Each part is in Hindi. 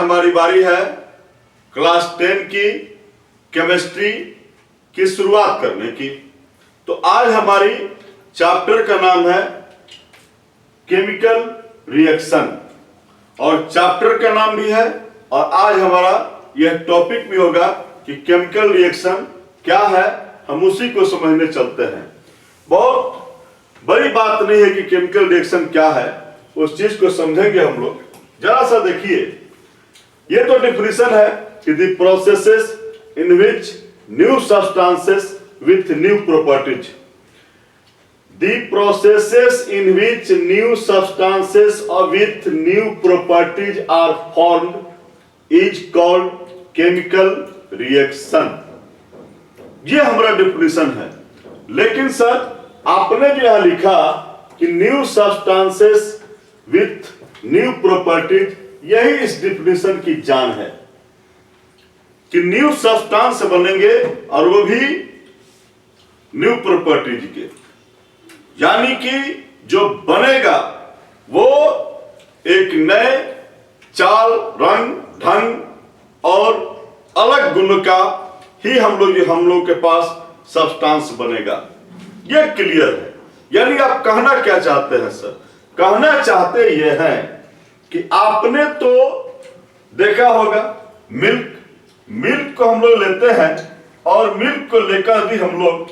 हमारी बारी है क्लास 10 की केमिस्ट्री की शुरुआत करने की। तो आज हमारी चैप्टर का नाम है केमिकल रिएक्शन और चैप्टर का नाम भी है और आज हमारा यह टॉपिक भी होगा कि केमिकल रिएक्शन क्या है, हम उसी को समझने चलते हैं। बहुत बड़ी बात नहीं है कि केमिकल रिएक्शन क्या है, उस चीज को समझेंगे हम लोग। जरा सा देखिए, ये तो डिफिनेशन है कि the processes in which new substances with new properties, the processes in which new substances with new properties are formed is called chemical reaction. ये हमारा डिफिनेशन है। लेकिन सर आपने जो यहां लिखा कि new substances with new properties, यही इस डिफिनेशन की जान है कि न्यू सब्सटेंस बनेंगे और वो भी न्यू प्रॉपर्टीज के, यानी कि जो बनेगा वो एक नए चाल, रंग, ढंग और अलग गुण का ही हम लोग के पास सब्सटेंस बनेगा। ये क्लियर है। यानी आप कहना क्या चाहते हैं सर? कहना चाहते ये हैं कि आपने तो देखा होगा मिल्क को हम लोग लेते हैं और मिल्क को लेकर भी हम लोग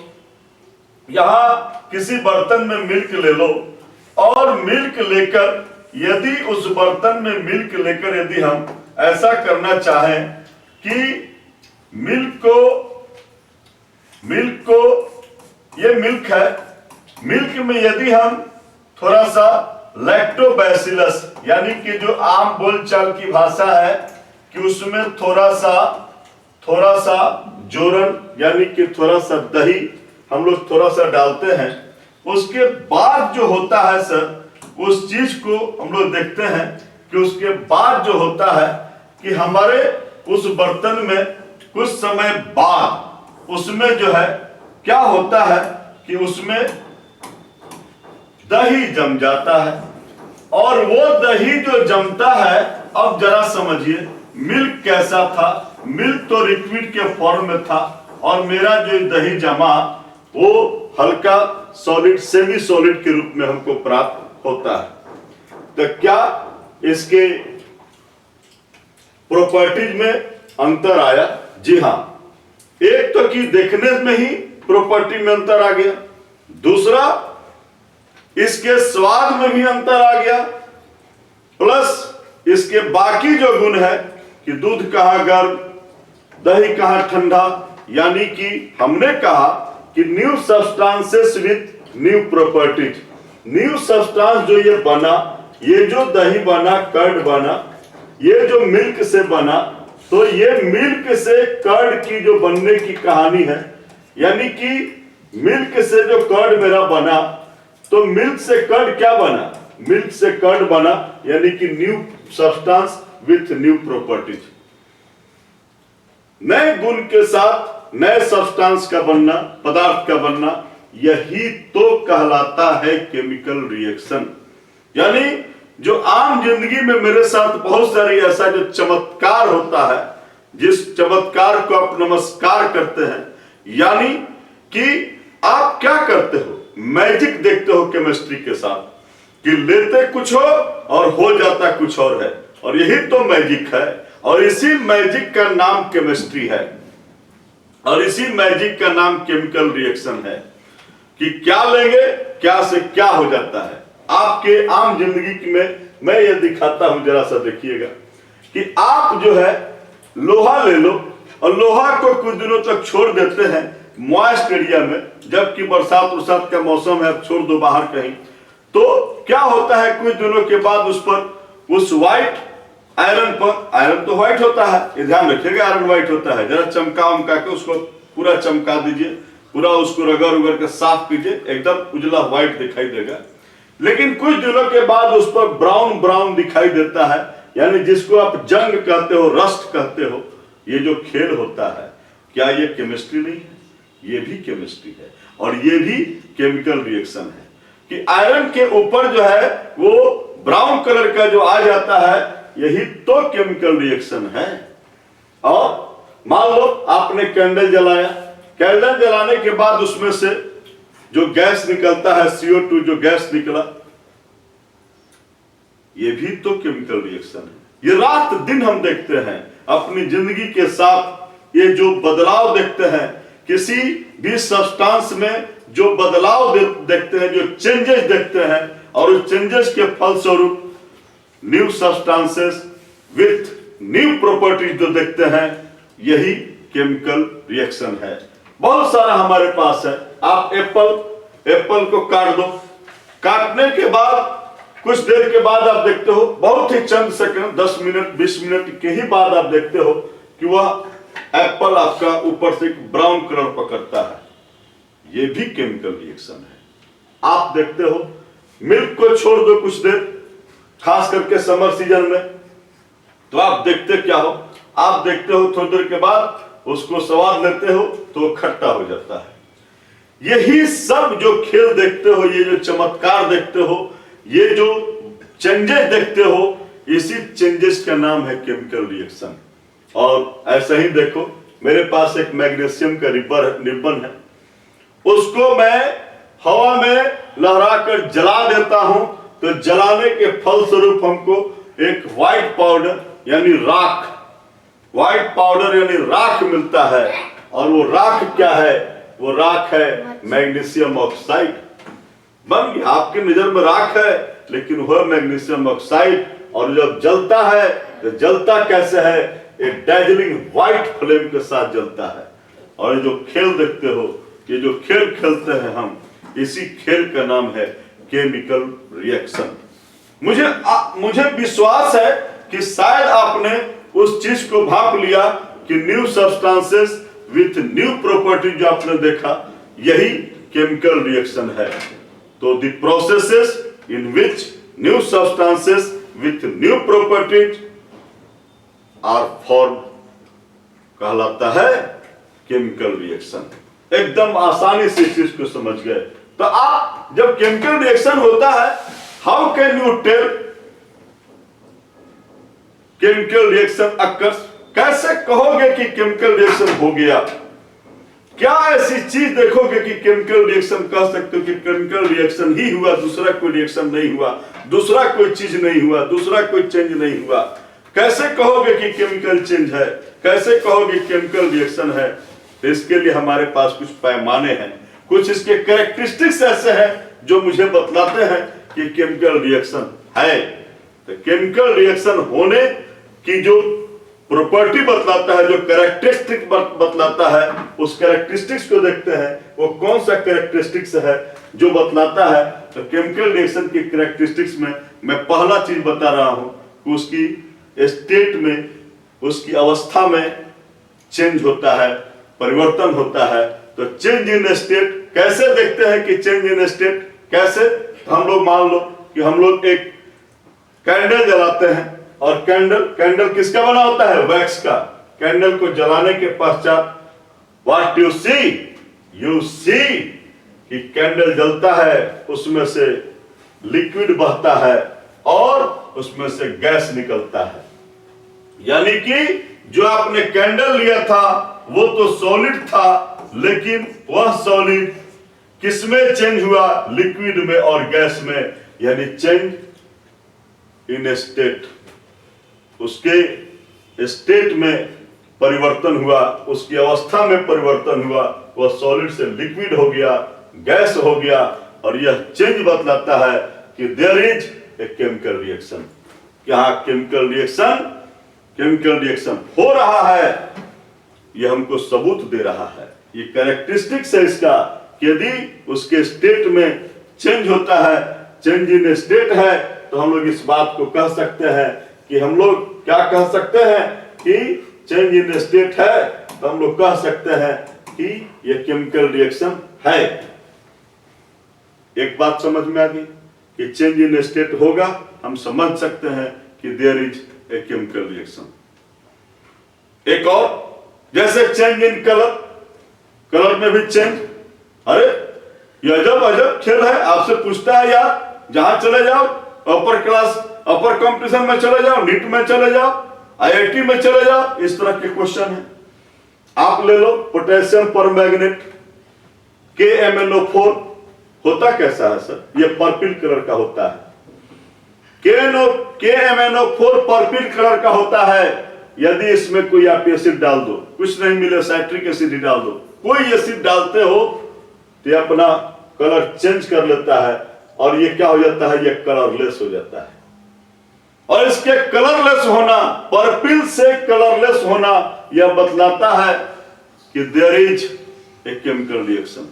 यहां किसी बर्तन में मिल्क ले लो और मिल्क लेकर यदि उस बर्तन में मिल्क लेकर यदि हम ऐसा करना चाहें कि मिल्क को ये मिल्क है, मिल्क में यदि हम थोड़ा सा लैक्टोबैसिलस, यानी कि जो आम बोलचाल की भाषा है कि उसमें थोड़ा सा जोरन, यानी कि थोड़ा सा दही हम लोग थोड़ा सा डालते हैं, उसके बाद जो होता है सर, उस चीज को हम लोग देखते हैं कि उसके बाद जो होता है कि हमारे उस बर्तन में कुछ समय बाद उसमें जो है क्या होता है कि उसमें दही जम जाता है और वो दही जो जमता है, अब जरा समझिए मिल्क कैसा था। मिल्क तो लिक्विड के फॉर्म में था और मेरा जो दही जमा वो हल्का सॉलिड, सेमी सॉलिड के रूप में हमको प्राप्त होता है। तो क्या इसके प्रॉपर्टीज में अंतर आया? जी हां, एक तो कि देखने में ही प्रॉपर्टी में अंतर आ गया, दूसरा इसके स्वाद में भी अंतर आ गया, प्लस इसके बाकी जो गुण है कि दूध कहां गर्म, दही कहां ठंडा, यानी कि हमने कहा कि new substances with new properties. New substance जो ये बना, ये जो दही बना, कर्ड बना, ये जो मिल्क से बना, तो ये मिल्क से कर्ड की जो बनने की कहानी है, यानी कि मिल्क से जो कर्ड मेरा बना, तो मिल्क से कर्ड क्या बना? मिल्क से कर्ड बना, यानी कि new substance with new properties. नए गुण के साथ नए सब्सटेंस का बनना, पदार्थ का बनना, यही तो कहलाता है केमिकल रिएक्शन। यानी जो आम जिंदगी में मेरे साथ बहुत सारी ऐसा जो चमत्कार होता है, जिस चमत्कार को आप नमस्कार करते हैं, यानी कि आप क्या करते हो, मैजिक देखते हो केमिस्ट्री के साथ कि लेते कुछ हो और हो जाता कुछ और है, और यही तो मैजिक है और इसी मैजिक का नाम केमिस्ट्री है और इसी मैजिक का नाम केमिकल रिएक्शन है कि क्या लेंगे, क्या से क्या हो जाता है। आपके आम जिंदगी में मैं ये दिखाता हूं, जरा सा देखिएगा कि आप जो है लोहा ले लो और लोहा को कुछ दिनों तक छोड़ देते हैं मॉइस्ट एरिया में, जबकि बरसात का मौसम है, छोड़ दो बाहर कहीं, तो क्या होता है कुछ दिनों के बाद उस पर, उस व्हाइट आयरन पर, आयरन तो व्हाइट होता है, ये ध्यान रखिएगा, आयरन व्हाइट होता है, जरा चमका के उसको पूरा चमका दीजिए, पूरा उसको रगड़ के साफ कीजिए, एकदम उजला व्हाइट दिखाई देगा। लेकिन कुछ दिनों के बाद उस पर ब्राउन दिखाई देता है, यानी जिसको आप जंग कहते हो, रस्ट कहते हो। ये जो खेल होता है, क्या ये केमिस्ट्री नहीं है? ये भी केमिस्ट्री है और ये भी केमिकल रिएक्शन है कि आयरन के ऊपर जो है वो ब्राउन कलर का जो आ जाता है, यही तो केमिकल रिएक्शन है। और मान लो आपने कैंडल जलाया, कैंडल जलाने के बाद उसमें से जो गैस निकलता है, CO2 जो गैस निकला, ये भी तो केमिकल रिएक्शन है। ये रात दिन हम देखते हैं अपनी जिंदगी के साथ, ये जो बदलाव देखते हैं, किसी भी सब्सटेंस में जो बदलाव देखते हैं, जो चेंजेस देखते हैं, और उस चेंजेस के फलस्वरूप new substances with new properties जो देखते हैं, यही केमिकल रिएक्शन है। बहुत सारा हमारे पास है। आप एप्पल को काट दो, काटने के बाद कुछ देर के बाद आप देखते हो, बहुत ही चंद सेकंड, 10 मिनट 20 मिनट के ही बाद आप देखते हो कि वह एप्पल आपका ऊपर से एक ब्राउन कलर पकड़ता है। यह भी केमिकल रिएक्शन है। आप देखते हो मिल्क को छोड़ दो कुछ देर, खास करके समर सीजन में, तो आप देखते क्या हो, आप देखते हो थोड़ी देर के बाद उसको स्वाद लेते हो तो खट्टा हो जाता है। यही सब जो खेल देखते हो, ये जो चमत्कार देखते हो, ये जो चेंजेस देखते हो, इसी चेंजेस का नाम है केमिकल रिएक्शन। और ऐसा ही देखो, मेरे पास एक मैग्नीशियम का रिबन है, उसको मैं हवा में लहराकर जला देता हूं, तो जलाने के फलस्वरूप हमको एक व्हाइट पाउडर यानी राख, व्हाइट पाउडर यानी राख मिलता है। और वो राख क्या है? वो राख है मैग्नीशियम ऑक्साइड। बन गया, आपकी नजर में राख है, लेकिन वह मैग्नीशियम ऑक्साइड। और जब जलता है तो जलता कैसे है? एक डैजलिंग व्हाइट फ्लेम के साथ जलता है। और ये जो खेल देखते हो, ये जो खेल खेलते हैं हम, इसी खेल का नाम है केमिकल रिएक्शन। मुझे विश्वास है कि शायद आपने उस चीज को भाप लिया कि new substances with new property जो आपने देखा, यही केमिकल रिएक्शन है। तो the processes in which new substances with new properties are form कहलाता है केमिकल रिएक्शन। एकदम आसानी से इस चीज को समझ गए। तो आप जब केमिकल रिएक्शन होता है, how can you tell chemical reaction occurs? कैसे कहोगे कि केमिकल रिएक्शन हो गया? क्या ऐसी चीज देखोगे कि केमिकल रिएक्शन कह सकते हो कि केमिकल रिएक्शन ही हुआ, दूसरा कोई रिएक्शन नहीं हुआ, दूसरा कोई चीज नहीं हुआ, दूसरा कोई चेंज नहीं हुआ? कैसे कहोगे कि केमिकल चेंज है? कैसे कहोगे केमिकल रिएक्शन है? तो इसके लिए हमारे पास कुछ पैमाने हैं, कुछ इसके कैरेक्टरिस्टिक्स ऐसे हैं जो मुझे बतलाते हैं कि केमिकल रिएक्शन है। तो केमिकल रिएक्शन होने की जो प्रॉपर्टी बतलाता है, जो कैरेक्टरिस्टिक बतलाता है, उस कैरेक्टरिस्टिक्स को देखते हैं। वो कौन सा कैरेक्टरिस्टिक्स है जो बतलाता है? तो केमिकल रिएक्शन की कैरेक्टरिस्टिक्स में मैं पहला चीज बता रहा हूं कि उसकी स्टेट में, उसकी अवस्था में चेंज होता है, परिवर्तन होता है। तो चेंज इन स्टेट कैसे देखते हैं कि चेंज इन स्टेट कैसे? हम लोग मान लो कि हम लोग एक कैंडल जलाते हैं, और कैंडल किसका बना होता है? वैक्स का। कैंडल को जलाने के पश्चात व्हाट यू सी कि कैंडल जलता है, उसमें से लिक्विड बहता है और उसमें से गैस निकलता है। यानी कि जो आपने कैंडल लिया था वो तो सॉलिड था, लेकिन वह सॉलिड किसमें चेंज हुआ? लिक्विड में और गैस में। यानी चेंज इन स्टेट, उसके स्टेट में परिवर्तन हुआ, उसकी अवस्था में परिवर्तन हुआ। वह सॉलिड से लिक्विड हो गया, गैस हो गया। और यह चेंज बतलाता है कि there is a chemical reaction. क्या केमिकल रिएक्शन हो रहा है, यह हमको सबूत दे रहा है। ये कैरेक्टरिस्टिक्स है इसका कि यदि उसके स्टेट में चेंज होता है, चेंज इन स्टेट है, तो हम लोग इस बात को कह सकते हैं कि हम लोग क्या कह सकते हैं कि चेंज इन स्टेट है। तो हम लोग कह सकते हैं कि यह केमिकल रिएक्शन है। एक बात समझ में आ गई कि चेंज इन स्टेट होगा, हम समझ सकते हैं कि there is a chemical reaction. एक और, जैसे चेंज इन कलर में भी चेंज। अरे ये अजब खेल है। आपसे पूछता है यार, जहां चले जाओ अपर कंपटीशन में चले जाओ, नीट में चले जाओ, आईआईटी में चले जाओ, इस तरह के क्वेश्चन है। आप ले लो पोटेशियम परमैंगनेट KMnO4 होता कैसा है सर? ये पर्पल कलर का होता है। KMnO4 पर्पल कलर का होता है। यदि इसमें कोई आप एसिड डाल दो, कुछ नहीं मिले, साइट्रिक एसिड ही डाल दो, कोई एसिड डालते हो तो ये अपना कलर चेंज कर लेता है और ये क्या हो जाता है? ये कलरलेस हो जाता है। और इसके कलरलेस होना, पर्पल से कलरलेस होना, यह बतलाता है कि there is a chemical reaction.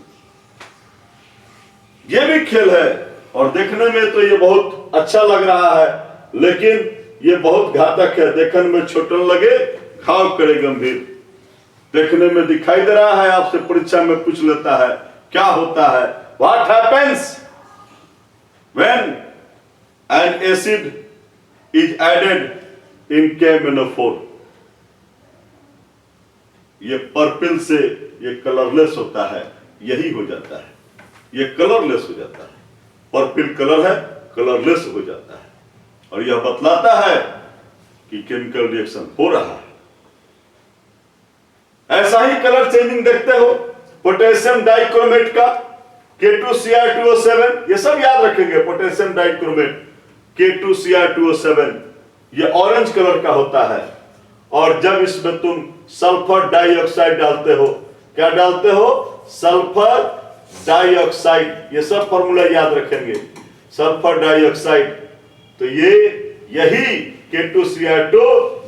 ये भी खेल है और देखने में तो ये बहुत अच्छा लग रहा है, लेकिन ये बहुत घातक है। देखने में छोटा लगे, घाव करे गंभीर। देखने में दिखाई दे रहा है, आपसे परीक्षा में पूछ लेता है क्या होता है? What happens when an acid is added in KMnO4? ये पर्पल से ये कलरलेस होता है, यही हो जाता है, ये कलरलेस हो जाता है। पर्पल कलर है, कलरलेस हो जाता है और यह बतलाता है कि केमिकल रिएक्शन हो रहा है। ऐसा ही कलर चेंजिंग देखते हो पोटेशियम डाइक्रोमेट का, K2Cr2O7, ये सब याद रखेंगे। पोटेशियम डाइक्रोमेट K2Cr2O7 ये ऑरेंज कलर का होता है। और जब इसमें तुम सल्फर डाइऑक्साइड डालते हो, क्या डालते हो? Sulphur dioxide. ये सब फॉर्मूला याद रखेंगे। सल्फर डाइऑक्साइड, तो ये यही K2Cr2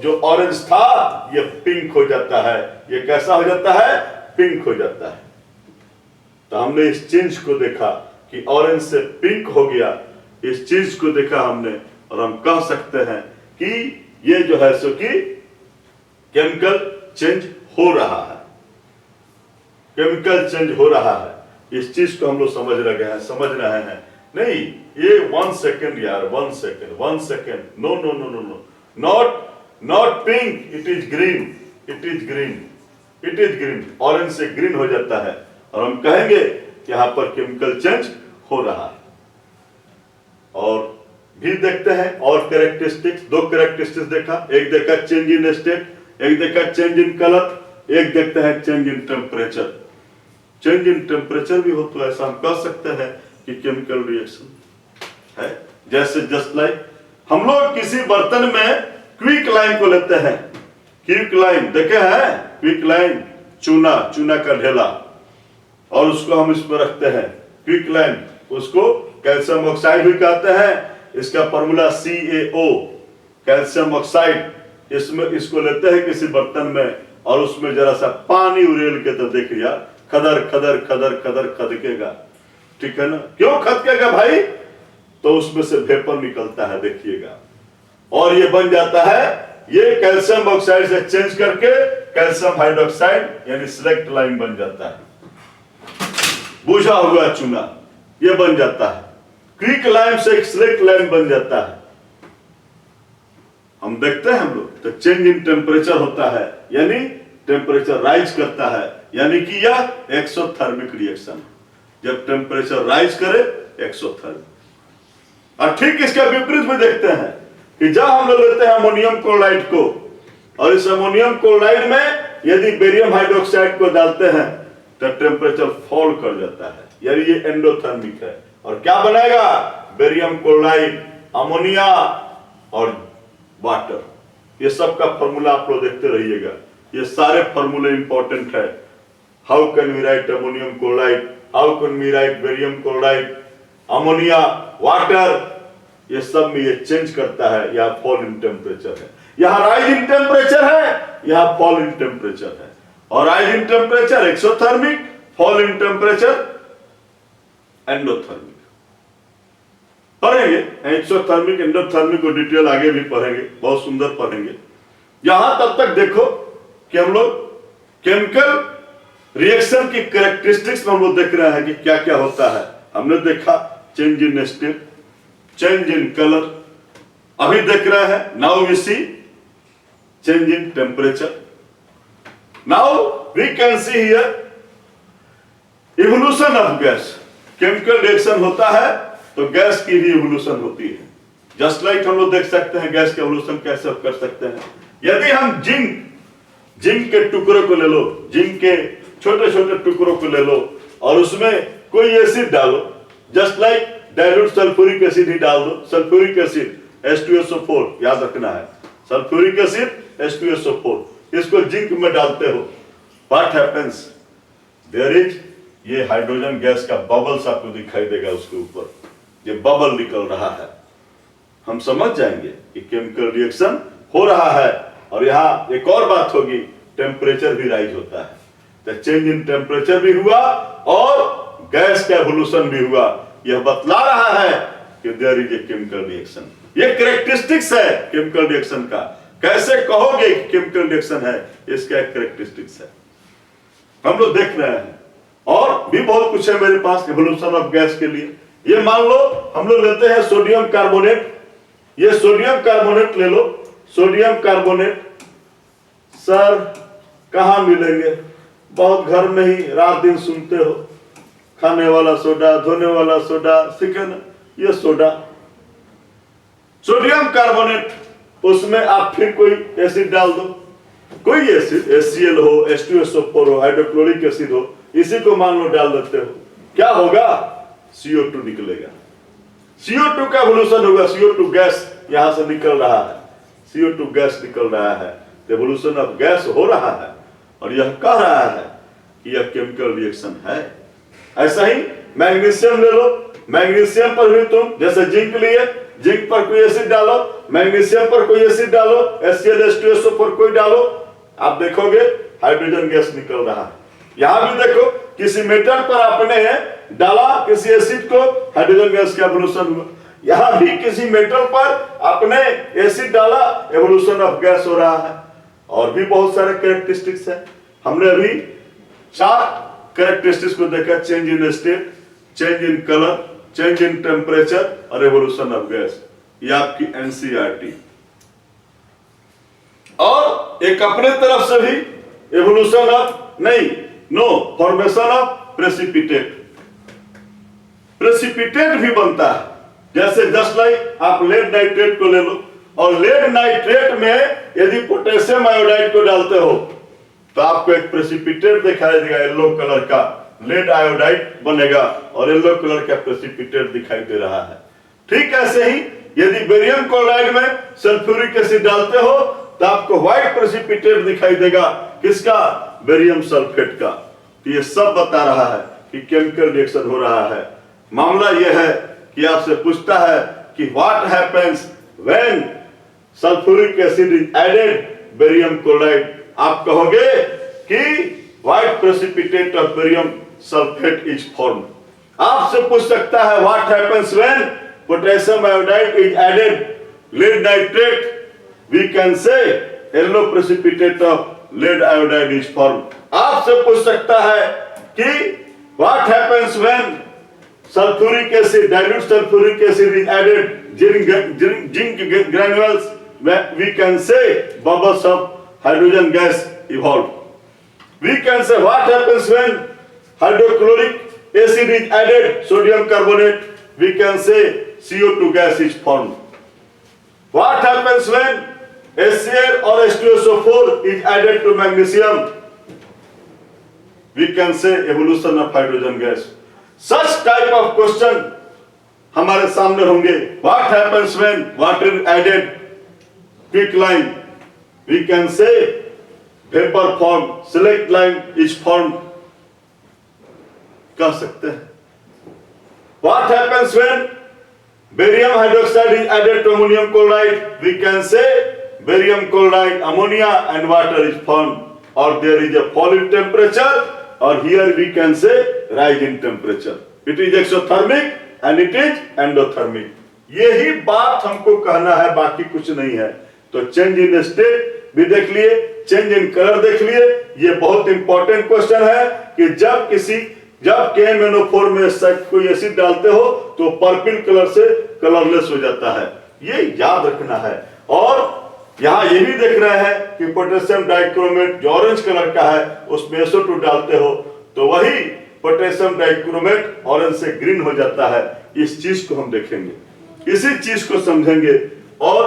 जो ऑरेंज था ये पिंक हो जाता है। ये कैसा हो जाता है? पिंक हो जाता है। तो हमने इस चेंज को देखा कि ऑरेंज से पिंक हो गया, इस चीज को देखा हमने और हम कह सकते हैं कि ये जो है सो कि केमिकल चेंज हो रहा है, केमिकल चेंज हो रहा है। इस चीज को हम लोग समझ रहे हैं। नहीं, ये 1 सेकेंड यार, 1 second, no, not pink, it is green, orange से ग्रीन हो जाता है और हम कहेंगे कि यहां पर केमिकल चेंज हो रहा है। और भी देखते हैं और कैरेक्टरिस्टिक्स, 2 कैरेक्टरिस्टिक्स देखा, एक देखा चेंज इन स्टेट, एक देखा चेंज इन कलर, एक देखते हैं change in temperature. Change in temperature भी हो तो ऐसा हम कह सकते हैं कि केमिकल रिएक्शन है। जैसे जस्ट लाइक हम लोग किसी बर्तन में क्विक लाइम को लेते हैं, क्विक लाइम देखे हैं? क्विक लाइम, चूना का ढेला, और उसको हम इसमें रखते हैं क्विक लाइम, उसको कैल्शियम ऑक्साइड भी कहते हैं। इसका फॉर्मूला CaO, कैल्शियम ऑक्साइड। इसमें इसको लेते हैं किसी बर्तन में और उसमें जरा सा पानी उड़ेल के, तो देख लिया खदर खदकेगा, ठीक है ना? क्यों खदकेगा भाई? तो उसमें से वेपर निकलता है, देखिएगा, और ये बन जाता है, ये कैल्शियम ऑक्साइड से चेंज करके कैल्शियम हाइड्रोक्साइड यानी सिलेक्ट लाइम बन जाता है। बुझा हुआ चूना ये बन जाता है, क्विक लाइम से एक सिलेक्ट लाइम बन जाता है। हम देखते हैं हम लोग तो चेंज इन टेम्परेचर होता है, यानी टेम्परेचर राइज करता है, यानी कि यह एक्सोथर्मिक रिएक्शन है। जब टेम्परेचर राइज करे एक्सोथर्मिक। और ठीक इसका विपरीत भी देखते हैं कि जब हम लोग लेते हैं अमोनियम क्लोराइड को और इस अमोनियम क्लोराइड में यदि बेरियम हाइड्रोक्साइड को डालते हैं तो टेम्परेचर फॉल कर जाता है, यानी ये एंडोथर्मिक है। और क्या बनेगा? बेरियम क्लोराइड, अमोनिया और वाटर। ये सब का फॉर्मूला आप लोग देखते रहिएगा, ये सारे फॉर्मूले इंपॉर्टेंट है। How can we write ammonium chloride, how can we write barium chloride, ammonia, water, ये सब में ये चेंज करता है। यहाँ फॉल इन टेम्परेचर है, यहाँ राइज इन टेम्परेचर है, यहाँ फॉल इन टेम्परेचर है। और rise in temperature exothermic, fall in temperature endothermic. पढ़ेंगे एक्सोथर्मिक एंडोथर्मिक को डिटेल आगे भी पढ़ेंगे, बहुत सुंदर पढ़ेंगे। यहां तब तक देखो कि हम लोग केमिकल रिएक्शन की कैरेक्टरिस्टिक्स में हम लोग देख रहे हैं कि क्या क्या होता है। हमने देखा change in state, change in colour, अभी देख रहे हैं now we see change in temperature. Now we can see here evolution of gas. Chemical reaction होता है तो गैस की भी इवोल्यूशन होती है। जस्ट लाइक हम लोग देख सकते हैं गैस के एवोल्यूशन कैसे कर सकते हैं। यदि हम जिंक के टुकड़ों को ले लो, जिंक के छोटे छोटे टुकड़ों को ले लो और उसमें कोई एसिड डालो, just like dilute sulphuric acid ही डाल दो, सल्फ्यूरिक एसिड H2SO4 याद रखना है, सल्फ्यूरिक एसिड H2SO4, इसको जिंक में डालते हो, व्हाट हैपेंस, देयर इज, ये हाइड्रोजन गैस का बबल्स आपको दिखाई देगा उसके ऊपर, ये बबल निकल रहा है। हम समझ जाएंगे कि केमिकल रिएक्शन हो रहा है। और यहाँ एक और बात होगी, टेम्परेचर भी राइज होता है, तो चेंज इन टेम्परेचर भी हुआ और गैस का एवोल्यूशन भी हुआ। यह बतला रहा है कि there is a chemical reaction. ये कैरेक्टरिस्टिक्स है केमिकल रिएक्शन का। कैसे कहोगे कि केमिकल रिएक्शन है, इसका एक कैरेक्टरिस्टिक्स है, हम लोग देख रहे हैं। और भी बहुत कुछ है मेरे पास एवोल्यूशन ऑफ गैस के लिए। ये मान लो हम लोग लेते हैं सोडियम कार्बोनेट, ये सोडियम कार्बोनेट ले लो, सोडियम कार्बोनेट सर कहां मिलेंगे, बहुत घर में ही रात दिन सुनते हो, खाने वाला सोडा, धोने वाला सोडा, सिकन, ये सोडा सोडियम कार्बोनेट, उसमें आप फिर कोई एसिड डाल दो, कोई एसिड HCl हो, H2SO4 हो, हाइड्रोक्लोरिक एसिड हो, इसी को मान लो डाल देते हो, क्या होगा, CO2 निकलेगा। CO2 का एवोल्यूशन होगा, CO2 गैस यहां से निकल रहा है, CO2 गैस निकल रहा है, एवोल्यूशन ऑफ गैस हो रहा है और यह कह रहा है कि यह केमिकल रिएक्शन है। ऐसा ही मैग्नीशियम ले लो, मैग्नीशियम पर भी तुम जैसे जिंक लिए, जिंक पर कोई एसिड डालो, मैग्नीशियम पर कोई एसिड डालो, HCl H2SO4 कोई डालो, आप देखोगे हाइड्रोजन गैस निकल रहा है। यहां भी देखो किसी मेटल पर आपने डाला किसी एसिड को, हाइड्रोजन गैस का एवोल्यूशन हुआ। यहां भी किसी मेटल पर आपने एसिड डाला, एवोल्यूशन ऑफ गैस हो रहा है। और भी बहुत सारे कैरेक्टरिस्टिक्स है, हमने अभी 4 कैरेक्टरिस्टिक्स को देखा, change in state, change in colour, change in temperature और एवोल्यूशन ऑफ गैस। ये आपकी NCERT। और एक अपने तरफ से भी evolution of formation of precipitate, precipitate भी बनता है। जैसे जस्ट लाइक आप लेड नाइट्रेट को ले लो और लेड नाइट्रेट में यदि पोटेशियम आयोडाइड को डालते हो तो आपको एक प्रेसिपिटेट दिखाई देगा, येलो कलर का लेड आयोडाइड बनेगा और येलो कलर का प्रेसिपिटेट दिखाई दे रहा है। ठीक ऐसे ही यदि बेरियम क्लोराइड में सल्फ्यूरिक एसिड डालते हो तो आपको व्हाइट प्रेसिपिटेट दिखाई देगा, किसका, बेरियम सल्फेट का। तो ये सब बता रहा है कि केमिकल रिएक्शन हो रहा है। मामला यह है कि आपसे पूछता है कि what happens when sulphuric acid is added barium chloride, आप कहोगे कि white precipitate of barium sulphate is formed. आपसे पूछ सकता है what happens when potassium iodide is added lead nitrate, we can say yellow precipitate of lead iodide is formed। आपसे पूछ सकता है कि what happens when sulfuric acid, dilute sulfuric acid is added zinc granules, we can say bubbles of hydrogen gas evolved। We can say what happens when hydrochloric acid is added sodium carbonate, we can say CO2 gas is formed। What happens when HCl or H2SO4 is added to magnesium, we can say evolution of hydrogen gas। Such type of question हमारे सामने होंगे। What happens when water added quicklime, we can say vapor form, select line is formed, कह सकते हैं। What happens when barium hydroxide is added to ammonium chloride, we can say barium chloride, ammonia and water is formed, or there is a fall in temperature, or here we can say rise in temperature। It is exothermic and it is endothermic। यही बात हमको कहना है, बाकी कुछ नहीं है। तो चेंज इन स्टेट भी देख लिए, चेंज इन कलर देख लिए। ये बहुत इंपॉर्टेंट क्वेश्चन है कि जब KMnO4 में कोई एसिड डालते हो तो पर्पल कलर से कलरलेस हो जाता है, ये याद रखना है। और यहां ये भी देख रहे हैं कि पोटेशियम डाइक्रोमेट जो ऑरेंज कलर का है उसमें SO2 डालते हो तो वही पोटेशियम डाइक्रोमेट ऑरेंज से ग्रीन हो जाता है। इस चीज को हम देखेंगे। इसी चीज को समझेंगे और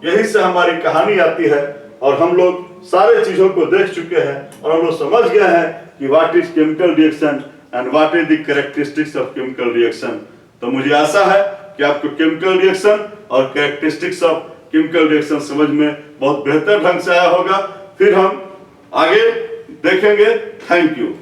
यही से हमारी कहानी आती है। और हम लोग सारे चीजों को देख चुके हैं और हम लोग समझ गए हैं कि what is chemical reaction and what is the characteristics of chemical reaction. तो मुझे आशा है कि आपको केमिकल रिएक्शन और कैरेक्टरिस्टिक्स ऑफ केमिकल रिएक्शन समझ में बहुत बेहतर ढंग से आया होगा। फिर हम आगे देखेंगे। Thank you.